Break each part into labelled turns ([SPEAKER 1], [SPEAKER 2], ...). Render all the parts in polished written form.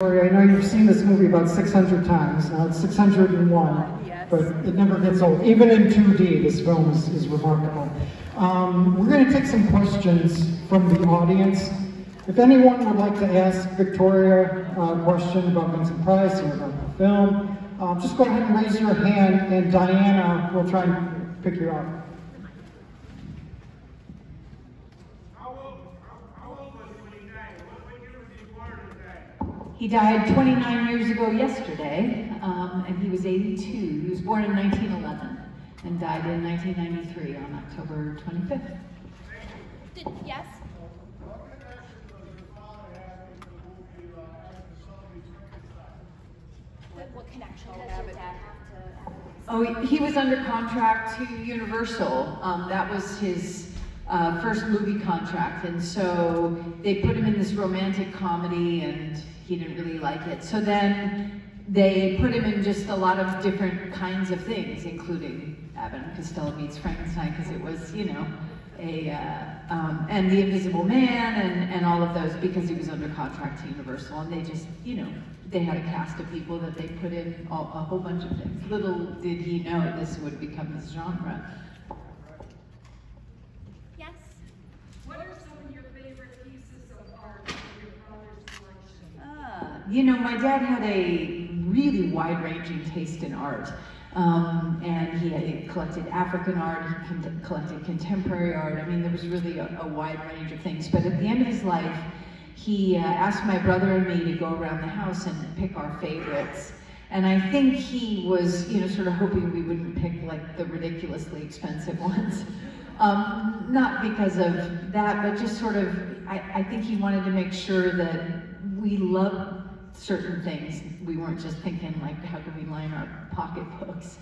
[SPEAKER 1] I know you've seen this movie about 600 times. Now it's 601,
[SPEAKER 2] yes.
[SPEAKER 1] But it never gets old. Even in 2D, this film is remarkable. We're going to take some questions from the audience. If anyone would like to ask Victoria a question about Vincent Price or about the film, just go ahead and raise your hand, and Diana will try and pick you up.
[SPEAKER 2] He died 29 years ago yesterday, and he was 82. He was born in 1911 and died in 1993 on October 25th.
[SPEAKER 3] Yes? What connection does your dad have to?
[SPEAKER 2] Oh, he was under contract to Universal. That was his first movie contract, and so they put him in this romantic comedy, and he didn't really like it. So then they put him in just a lot of different kinds of things, including Abbott and Costello Meets Frankenstein, because it was, you know, and The Invisible Man and all of those, because he was under contract to Universal, and they just, you know, they had a cast of people that they put in a whole bunch of things. Little did he know this would become his genre.
[SPEAKER 3] Yes?
[SPEAKER 4] What are some of your favorite pieces of art in your brother's collection?
[SPEAKER 2] You know, my dad had a really wide-ranging taste in art. And he collected African art, he collected contemporary art. I mean, there was really a wide range of things. But at the end of his life, he asked my brother and me to go around the house and pick our favorites. And I think he was, you know, sort of hoping we wouldn't pick like the ridiculously expensive ones. Not because of that, but just sort of, I think he wanted to make sure that we loved certain things. We weren't just thinking like, how can we line our pocketbooks?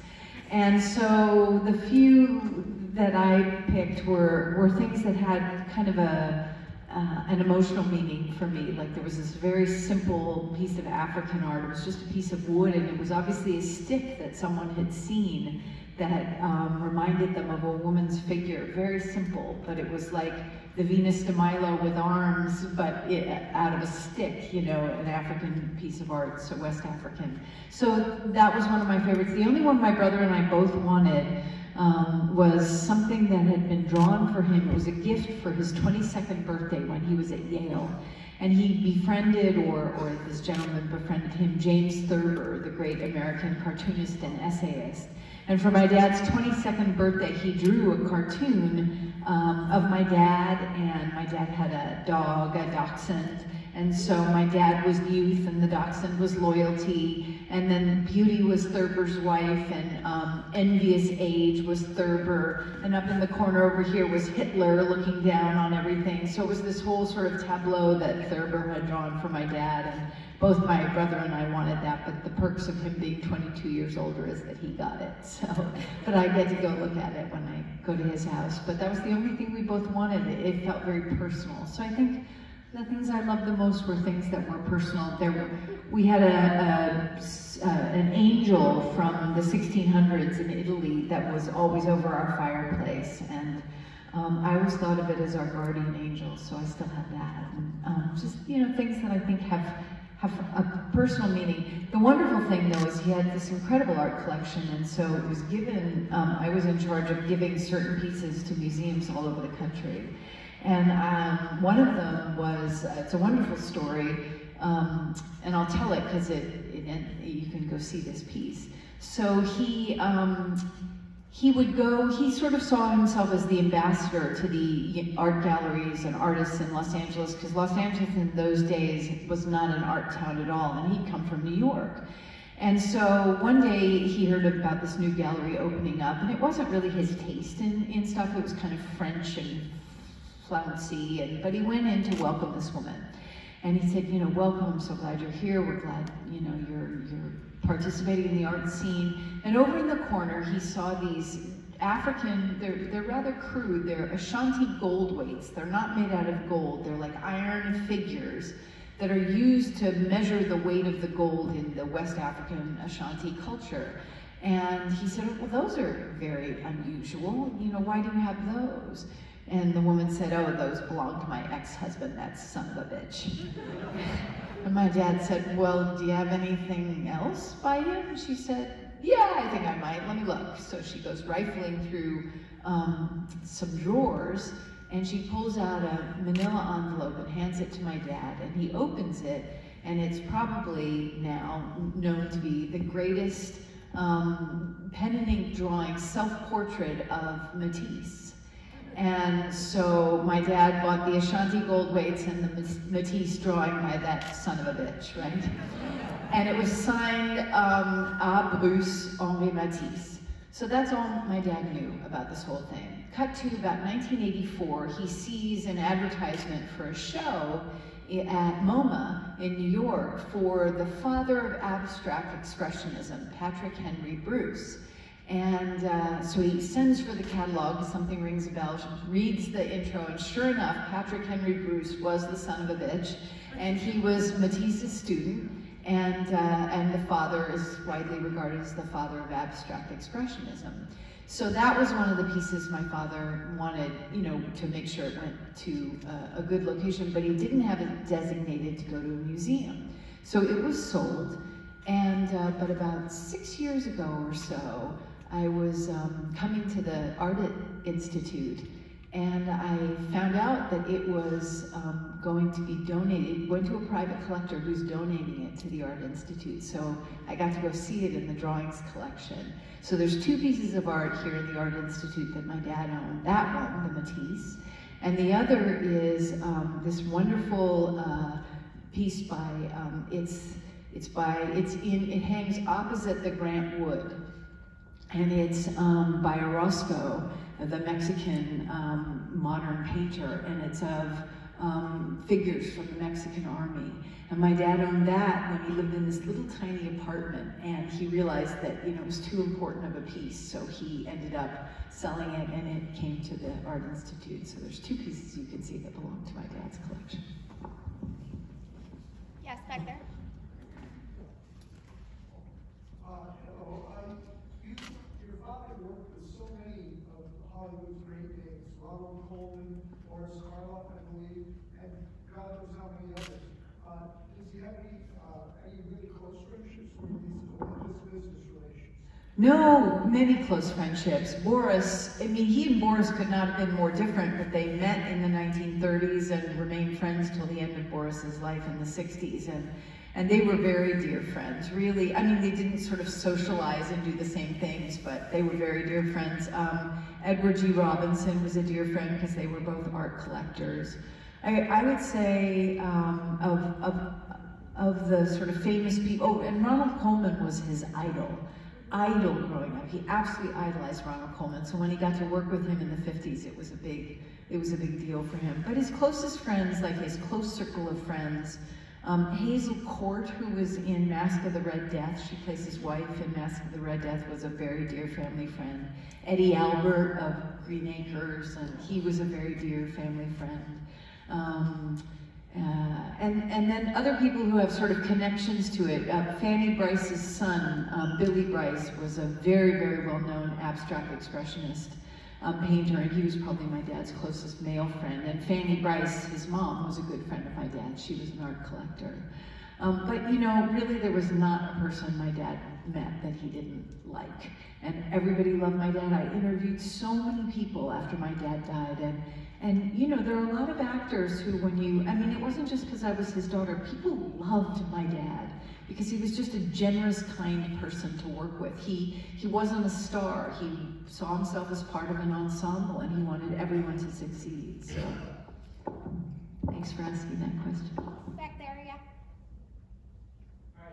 [SPEAKER 2] And so the few that I picked were things that had kind of an emotional meaning for me. Like there was this very simple piece of African art. It was just a piece of wood, and it was obviously a stick that someone had seen that reminded them of a woman's figure. Very simple, but it was like the Venus de Milo with arms, but out of a stick, you know, an African piece of art, so West African. So that was one of my favorites. The only one my brother and I both wanted was something that had been drawn for him. It was a gift for his 22nd birthday when he was at Yale. And he befriended, or this gentleman befriended him, James Thurber, the great American cartoonist and essayist. And for my dad's 22nd birthday, he drew a cartoon of my dad, and my dad had a dog, a dachshund, and so my dad was youth, and the dachshund was loyalty, and then Beauty was Thurber's wife, and Envious Age was Thurber, and up in the corner over here was Hitler looking down on everything. So it was this whole sort of tableau that Thurber had drawn for my dad, and both my brother and I wanted that, but the perks of him being 22 years older is that he got it. So, but I get to go look at it when I go to his house. But that was the only thing we both wanted. It felt very personal. So I think the things I loved the most were things that were personal. We had an angel from the 1600s in Italy that was always over our fireplace, and I always thought of it as our guardian angel, so I still have that. And, just, you know, things that I think have a personal meaning. The wonderful thing, though, is he had this incredible art collection, and so it was given, I was in charge of giving certain pieces to museums all over the country. And one of them was, it's a wonderful story, and I'll tell it because you can go see this piece. So he would go, he sort of saw himself as the ambassador to the art galleries and artists in Los Angeles, because Los Angeles in those days was not an art town at all, and he'd come from New York. And so one day he heard about this new gallery opening up, and it wasn't really his taste in stuff. It was kind of French and flouncy, but he went in to welcome this woman. And he said, you know, welcome, I'm so glad you're here. We're glad, you know, you're participating in the art scene. And over in the corner, he saw these African, they're rather crude. They're Ashanti gold weights. They're not made out of gold. They're like iron figures that are used to measure the weight of the gold in the West African Ashanti culture. And he said, well, those are very unusual. You know, why do you have those? And the woman said, "Oh, those belong to my ex-husband, that son of a bitch." And my dad said, "Well, do you have anything else by him?" She said, "Yeah, I think I might, let me look." So she goes rifling through some drawers, and she pulls out a manila envelope and hands it to my dad, and he opens it, and it's probably now known to be the greatest pen and ink drawing self-portrait of Matisse. And so my dad bought the Ashanti gold weights and the Matisse drawing by that son of a bitch, right? And it was signed A. Bruce Henri Matisse. So that's all my dad knew about this whole thing. Cut to about 1984, he sees an advertisement for a show at MoMA in New York for the father of abstract expressionism, Patrick Henry Bruce. And so he sends for the catalog, something rings a bell, reads the intro, and sure enough, Patrick Henry Bruce was the son of a bitch, and he was Matisse's student, and the father is widely regarded as the father of abstract expressionism. So that was one of the pieces my father wanted, you know, to make sure it went to a good location, but he didn't have it designated to go to a museum. So it was sold, and but about 6 years ago or so, I was coming to the Art Institute, and I found out that it was going to be donated, went to a private collector who's donating it to the Art Institute. So I got to go see it in the drawings collection. So there's 2 pieces of art here in the Art Institute that my dad owned. That one, the Matisse, and the other is this wonderful piece by, it hangs opposite the Grant Wood. And it's by Orozco, the Mexican modern painter, and it's of figures from the Mexican army. And my dad owned that when he lived in this little tiny apartment, and he realized that, you know, it was too important of a piece, so he ended up selling it, and it came to the Art Institute. So there's 2 pieces you can see that belong to my dad's collection.
[SPEAKER 3] Yes, back there.
[SPEAKER 5] Hello. Your father worked with so many of Hollywood's great names, Ronald Colman, Boris Karloff, I believe, and God knows how many others. Does he have any really close friendships, or just business relations?
[SPEAKER 2] No, many close friendships. Boris, I mean, he and Boris could not have been more different, but they met in the 1930s and remained friends till the end of Boris's life in the 60s. And they were very dear friends, really. I mean, they didn't sort of socialize and do the same things, but they were very dear friends. Edward G. Robinson was a dear friend because they were both art collectors. I would say of the sort of famous people, oh, and Ronald Colman was his idol growing up. He absolutely idolized Ronald Colman. So when he got to work with him in the 50s, it was a big deal for him. But his closest friends, like his close circle of friends, Hazel Court, who was in Mask of the Red Death, she plays his wife in Mask of the Red Death, was a very dear family friend. Eddie Albert of Green Acres, and he was a very dear family friend. And then other people who have sort of connections to it. Fanny Bryce's son, Billy Bryce, was a very, very well-known abstract expressionist painter, and he was probably my dad's closest male friend. And Fanny Bryce, his mom, was a good friend of my dad. She was an art collector. But you know, really there was not a person my dad met that he didn't like. And everybody loved my dad. I interviewed so many people after my dad died, and you know, there are a lot of actors who, when you, I mean, it wasn't just because I was his daughter, people loved my dad because he was just a generous, kind person to work with. He wasn't a star. He saw himself as part of an ensemble, and he wanted everyone to succeed. So, thanks for asking that question.
[SPEAKER 3] Back there, yeah.
[SPEAKER 6] Hi,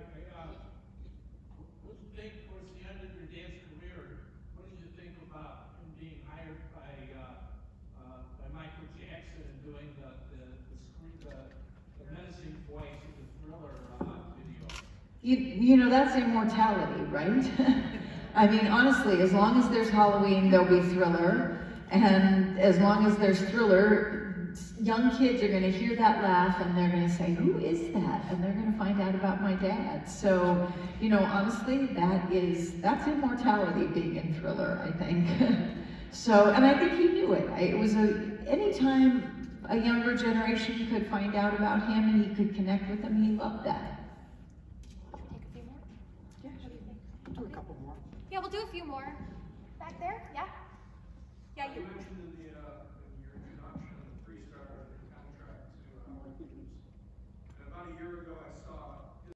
[SPEAKER 6] what do you think towards the end of your dad's career, what did you think about him being hired by Michael Jackson and doing the menacing voice of the Thriller video?
[SPEAKER 2] You know, that's immortality, right? I mean, honestly, as long as there's Halloween, there'll be Thriller. And as long as there's Thriller, young kids are going to hear that laugh and they're going to say, who is that? And they're going to find out about my dad. So, you know, honestly, that's immortality, being in Thriller, I think. So, and I think he knew it. It anytime a younger generation could find out about him and he could connect with them, he loved that.
[SPEAKER 3] Take a few more?
[SPEAKER 2] Yeah.
[SPEAKER 3] What do you think?
[SPEAKER 1] Do a couple more.
[SPEAKER 3] Yeah, we'll do a few more. Back there? Yeah? Yeah, you.